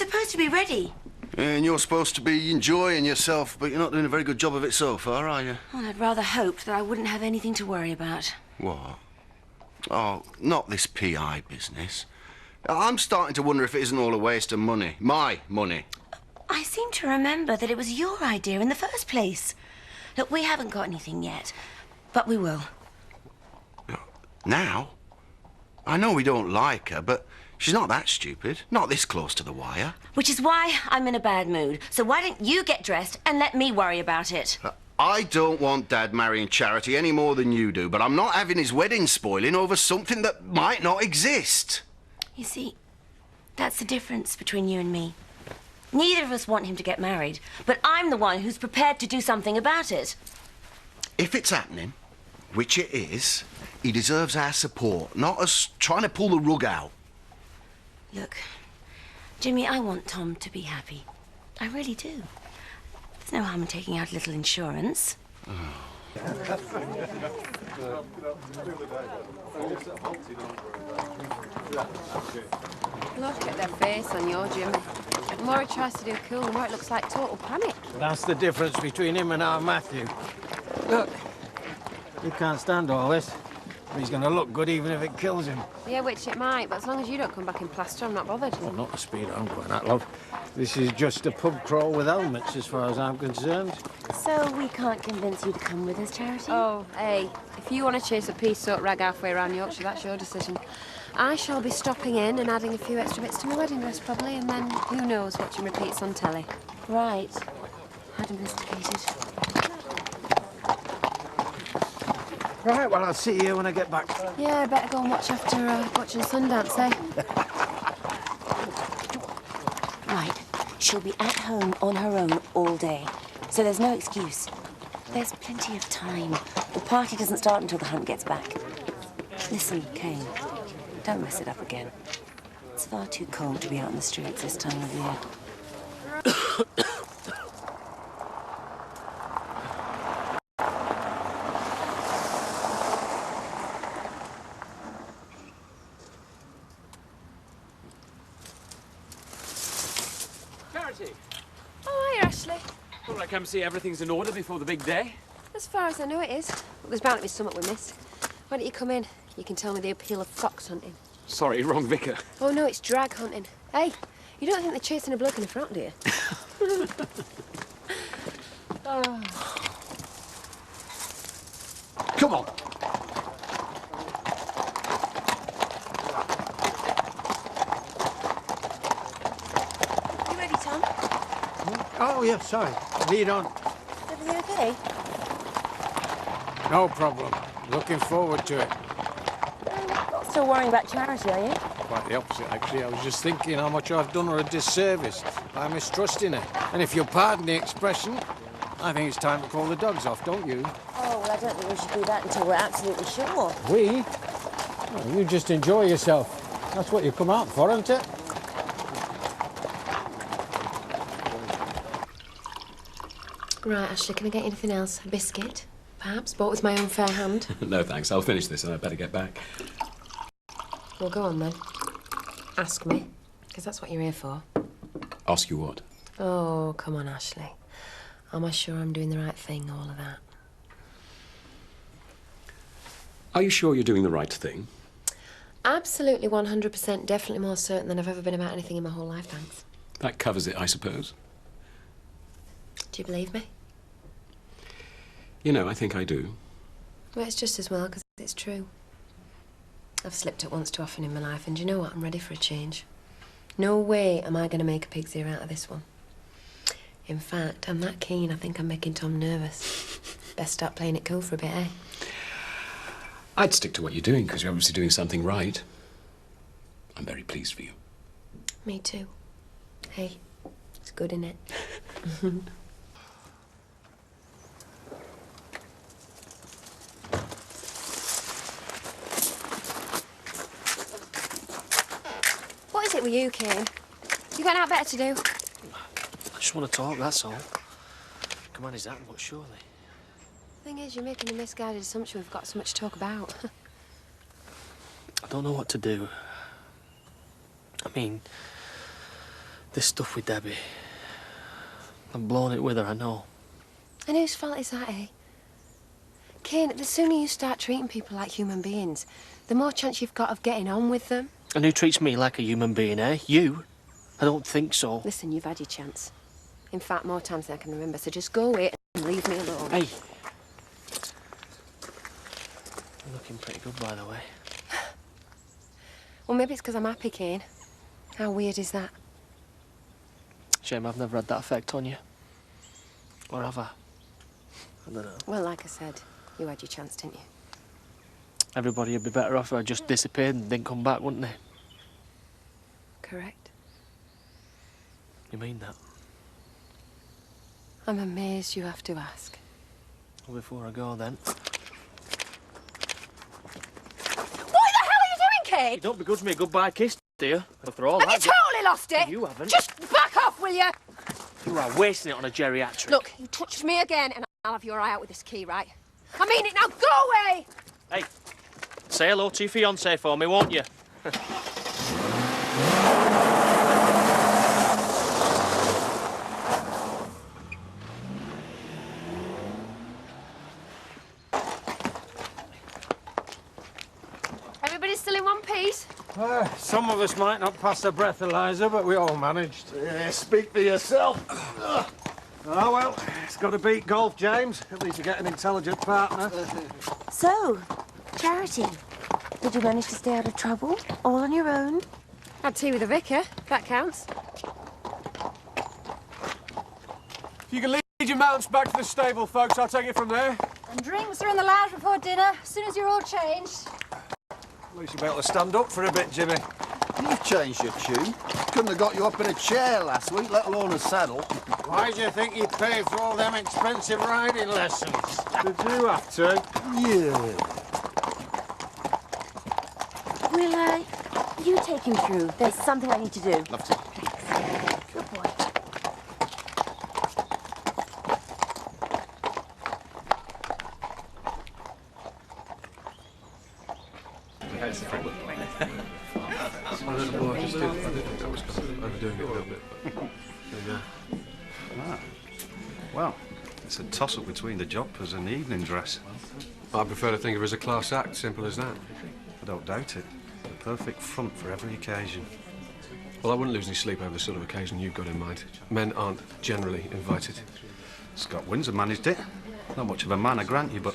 supposed to be ready. And you're supposed to be enjoying yourself, but you're not doing a very good job of it so far, are you? Well, I'd rather hoped that I wouldn't have anything to worry about. What? Oh, not this PI business. I'm starting to wonder if it isn't all a waste of money. My money. I seem to remember that it was your idea in the first place. Look, we haven't got anything yet, but we will. Now? I know we don't like her, but she's not that stupid. Not this close to the wire. Which is why I'm in a bad mood. So why don't you get dressed and let me worry about it? I don't want Dad marrying Charity any more than you do, but I'm not having his wedding spoiling over something that might not exist. You see, that's the difference between you and me. Neither of us want him to get married, but I'm the one who's prepared to do something about it. If it's happening, which it is, he deserves our support, not us trying to pull the rug out. Look, Jimmy, I want Tom to be happy. I really do. There's no harm in taking out a little insurance. Look at their face on your Jimmy. The more he tries to do cool, the more it looks like total panic. That's the difference between him and our Matthew. Look, he can't stand all this. He's going to look good even if it kills him. Yeah, which it might, but as long as you don't come back in plaster, I'm not bothered. Well, not the speed I'm going at, love. This is just a pub crawl with helmets, as far as I'm concerned. So we can't convince you to come with us, Charity? Oh, hey, if you want to chase a pea-soaked rag halfway around Yorkshire, that's your decision. I shall be stopping in and adding a few extra bits to my wedding dress, probably, and then who knows, watching repeats on telly. Right. I'd investigated. Right, well, I'll see you when I get back. Yeah, better go and watch after watching Sundance, eh? Right. She'll be at home on her own all day, so there's no excuse. There's plenty of time. The party doesn't start until the hunt gets back. Listen, Kane, don't mess it up again. It's far too cold to be out in the streets this time of year. Charity! Oh, hiya, Ashley. Thought I'd come see everything's in order before the big day. As far as I know, it is. But there's bound to be something we missed. Why don't you come in? You can tell me the appeal of fox hunting. Sorry, wrong vicar. Oh, no, it's drag hunting. Hey, you don't think they're chasing a bloke in the front, do you? Oh. Come on. You ready, Tom? Oh, yeah, sorry. Lead on. Is everything okay? No problem. Looking forward to it. Not still worrying about Charity, are you? Quite the opposite, actually. I was just thinking how much I've done her a disservice by mistrusting her. And if you'll pardon the expression, I think it's time to call the dogs off, don't you? Oh, well, I don't think we should do that until we're absolutely sure. We? Well, you just enjoy yourself. That's what you come out for, isn't it? Right, Ashley, can I get you anything else? A biscuit, perhaps, bought with my own fair hand? No, thanks. I'll finish this and I'd better get back. Well, go on, then. Ask me, because that's what you're here for. Ask you what? Oh, come on, Ashley. Am I sure I'm doing the right thing, all of that? Are you sure you're doing the right thing? Absolutely 100%, definitely more certain than I've ever been about anything in my whole life, thanks. That covers it, I suppose. Do you believe me? You know, I think I do. Well, it's just as well, because it's true. I've slipped up once too often in my life, and do you know what? I'm ready for a change. No way am I going to make a pig's ear out of this one. In fact, I'm that keen, I think I'm making Tom nervous. Best start playing it cool for a bit, eh? I'd stick to what you're doing, because you're obviously doing something right. I'm very pleased for you. Me too. Hey, it's good, innit? What is it with you, Kane? You got out better to do? I just want to talk, that's all. Come on, is that much, surely? Thing is, you're making a misguided assumption we've got so much to talk about. I don't know what to do. I mean, This stuff with Debbie. I'm blowing it with her, I know. And whose fault is that, eh? Kane, the sooner you start treating people like human beings, the more chance you've got of getting on with them. And who treats me like a human being, eh? You? I don't think so. Listen, you've had your chance. In fact, more times than I can remember, so just go away and leave me alone. Hey. You're looking pretty good, by the way. Well, maybe it's because I'm happy, Kane. How weird is that? Shame I've never had that effect on you. Or have I? I don't know. Well, like I said, you had your chance, didn't you? Everybody would be better off if I just disappeared and didn't come back, wouldn't they? Correct. You mean that? I'm amazed you have to ask. Well, before I go, then. What the hell are you doing, Kane? You don't begrudge me a goodbye kiss, do you? After all Have that... you totally lost it? You haven't. Just back off, will you? You are wasting it on a geriatric. Look, you touch me again and I'll have your eye out with this key, right? I mean it now, go away! Hey, say hello to your fiancé for me, won't you? Everybody still in one piece? Some of us might not pass the breath, Eliza, but we all managed. Yeah, speak for yourself. Oh, well, it's got to beat golf, James. At least you get an intelligent partner. So, Charity, did you manage to stay out of trouble? All on your own? Had tea with the vicar, that counts. If you can lead your mounts back to the stable, folks, I'll take it from there. And drinks are in the lounge before dinner, as soon as you're all changed. At least you'll be able to stand up for a bit, Jimmy. You've changed your tune. Couldn't have got you up in a chair last week, let alone a saddle. Why do you think you pay for all them expensive riding lessons? Did you have to? Yeah. Will, you take him through. There's something I need to do. Love to. Good boy. Well, it's a toss-up between the jumpers and the evening dress. I prefer to think of her as a class act, simple as that. I don't doubt it. The perfect front for every occasion. Well, I wouldn't lose any sleep over the sort of occasion you've got in mind. Men aren't generally invited. Scott Windsor managed it. Not much of a man, I grant you, but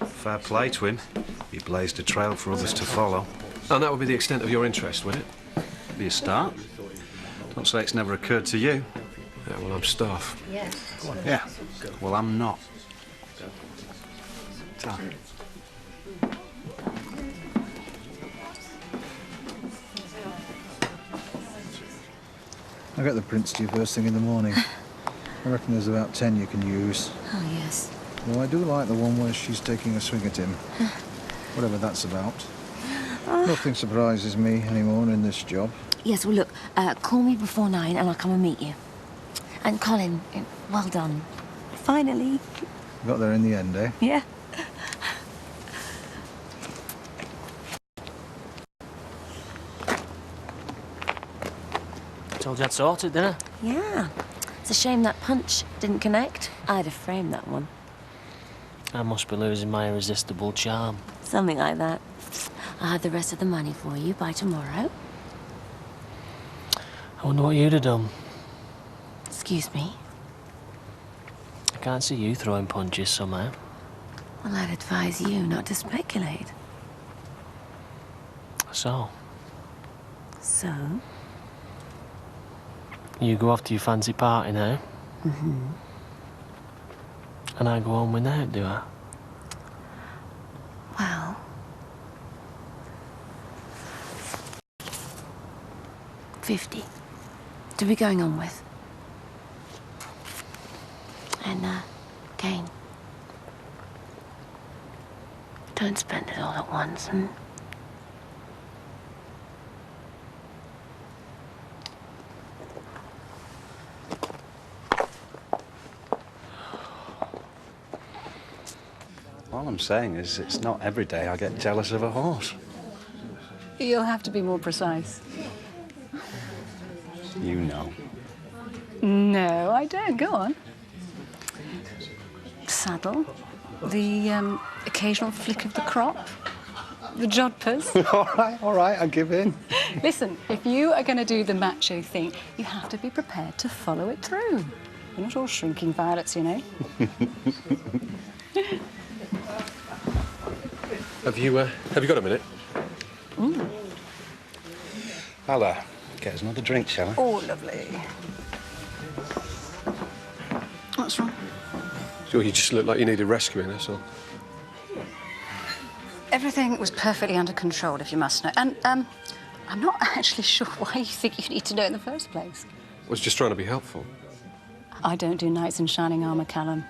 fair play to him. He blazed a trail for others to follow. And that would be the extent of your interest, would it? Be a start. Don't say it's never occurred to you. Yeah, well, I'm staff. Yeah. Well, I'm not. I'll get the prints to you first thing in the morning. I reckon there's about 10 you can use. Oh, yes. Though I do like the one where she's taking a swing at him. Whatever that's about. Nothing surprises me anymore in this job. Yes, well, look, call me before 9 and I'll come and meet you. And Colin, well done. Finally. Got there in the end, eh? Yeah. Told you I'd sort it, didn't I? Yeah. It's a shame that punch didn't connect. I'd have framed that one. I must be losing my irresistible charm. Something like that. I'll have the rest of the money for you by tomorrow. I wonder what you'd have done. Excuse me. I can't see you throwing punches somehow. Well, I'd advise you not to speculate. So, So? you go off to your fancy party now. Mm-hmm. And I go home without, do I? Well... 50 to be going on with. And, Kane, don't spend it all at once, and... All I'm saying is it's not every day I get jealous of a horse. You'll have to be more precise. You know. No, I don't. Go on. Saddle. The occasional flick of the crop. The jodhpurs. All right, I give in. Listen, if you are going to do the macho thing, you have to be prepared to follow it through. You're not all shrinking violets, you know. Have you got a minute? Mm. I'll get us another drink, shall I? Oh, lovely. What's wrong? Sure, you just look like you needed rescuing, that's all. Everything was perfectly under control, if you must know. And, I'm not actually sure why you think you need to know in the first place. I was just trying to be helpful. I don't do knights in shining armour, Callum.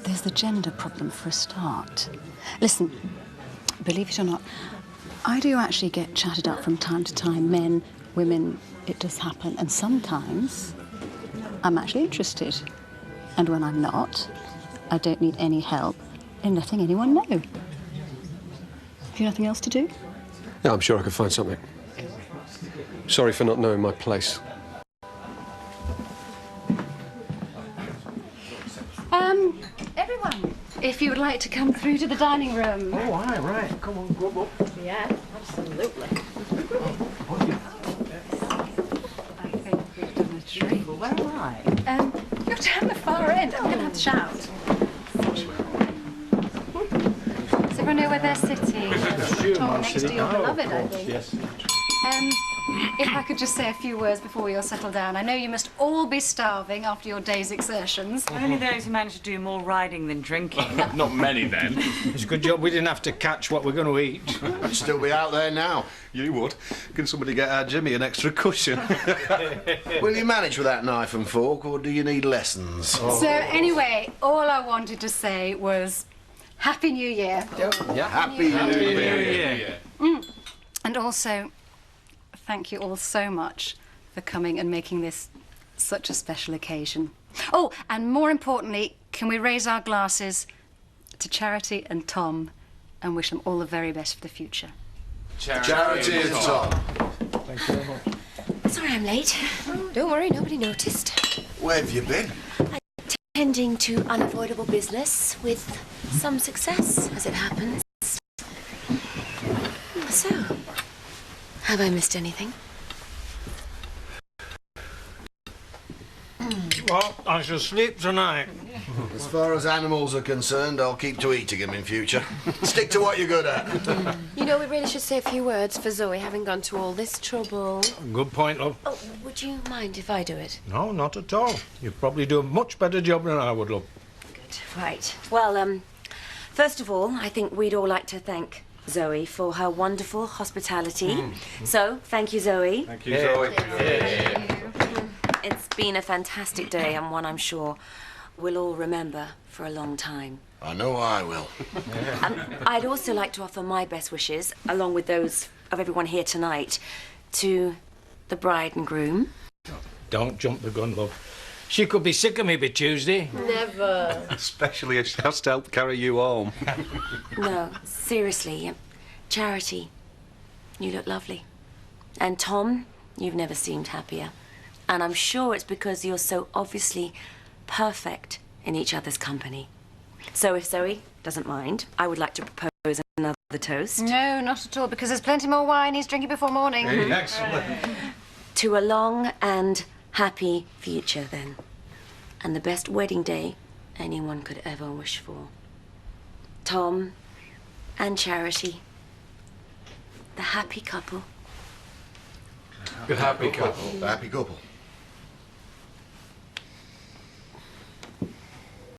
There's the gender problem for a start. Listen, believe it or not, I do actually get chatted up from time to time. Men, women, it does happen. And sometimes I'm actually interested. And when I'm not, I don't need any help in letting anyone know. Have you nothing else to do? Yeah, I'm sure I could find something. Sorry for not knowing my place. Everyone, if you would like to come through to the dining room. Oh, right. Come on, go up. Yeah, absolutely. I think we've done a treat. Where am I? You're down the far end. I'm going to have to shout. Does everyone know where they're sitting? Top next to your beloved, I think. Yes. If I could just say a few words before we all settle down. I know you must all be starving after your day's exertions. Only those who manage to do more riding than drinking. Not many, then. It's a good job we didn't have to catch what we're going to eat. I'd still be out there now. You would. Can somebody get our Jimmy an extra cushion? Will you manage with that knife and fork, or do you need lessons? So anyway, all I wanted to say was Happy New Year. Yeah. Happy New Year. And also, thank you all so much for coming and making this such a special occasion. Oh, and more importantly, can we raise our glasses to Charity and Tom and wish them all the very best for the future? Charity and Tom. Thank you very much. Sorry I'm late. Oh, don't worry, nobody noticed. Where have you been? Tending to unavoidable business with some success, as it happens. So, have I missed anything? Well, I shall sleep tonight. As far as animals are concerned, I'll keep to eating them in future. Stick to what you're good at. You know, we really should say a few words for Zoe having gone to all this trouble. Good point, love. Oh, would you mind if I do it? No, not at all. You'd probably do a much better job than I would, love. Good. Right. Well, first of all, I think we'd all like to thank Zoe for her wonderful hospitality. So, thank you, Zoe. Thank you, Zoe. It's been a fantastic day and one I'm sure we'll all remember for a long time. I know I will. I'd also like to offer my best wishes, along with those of everyone here tonight, to the bride and groom. Don't jump the gun, love. She could be sick of me by Tuesday. Never. Especially if she has to help carry you home. No, seriously, Charity, you look lovely. And Tom, you've never seemed happier. And I'm sure it's because you're so obviously perfect in each other's company. So if Zoe doesn't mind, I would like to propose another toast. No, not at all, because there's plenty more wine he's drinking before morning. Hey, excellent. To a long and happy future, then. And the best wedding day anyone could ever wish for. Tom and Charity, the happy couple. The happy couple. The happy couple.